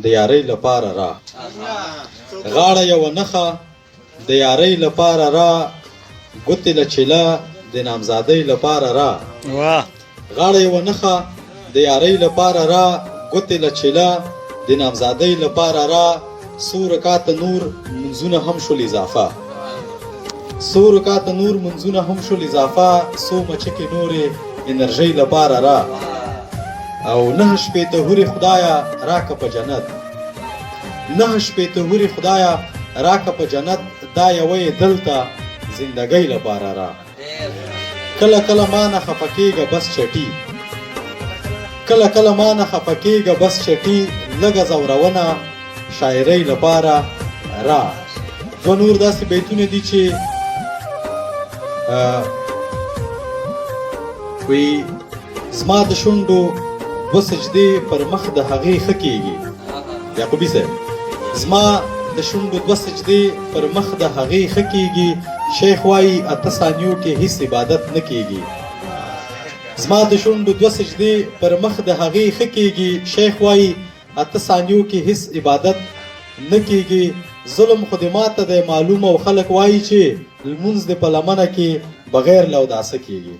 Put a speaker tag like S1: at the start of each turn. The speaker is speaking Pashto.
S1: د یارۍ لپاره را غاړه یوه نښه د یارۍ لپاره را ګوتې له چیله د نامزادۍ لپاره را غاړه یوه نښه د یارۍ لپاره را ګوتې له چیله د نامزادۍ لپاره را څو رکعته نور منځونه هم شول اضافه څو رکعته نور منځونه هم شول اضافه څو مچکې نورې انرژۍ لپاره را او 9 شپېته هورې خدایه راکه په جنت 9 شپېته هورې خدایه راکه په جنت دا یوه یې دلته زندګۍ لپاره را کله کله ما نه خفه کېږه بس چټي کله کله ما نه خفه کېږه بس چټي لږه ځورونه شاعرۍ لپاره را دوه نور داسې بیتونه دي چې وی زما د شونډو 2 سجدې پر مخ د هغې ښه کېږي یعقوبي صاحب زما د شونډو 2 سجدې پر مخ د هغې ښه کېږي شیخ وایي 8 ثانیو کې هیڅ عبادت نه کېږي زما د شونډو 2 سجدې پر مخ د هغې ښه کېږي شیخ وایي 8 ثانیو کې هیڅ عبادت نه کېږي ظلم خو دې ماته دی معلوم او خلک وایي چې لمونځ دې په لمنه کې بغیر له اوداسه کېږي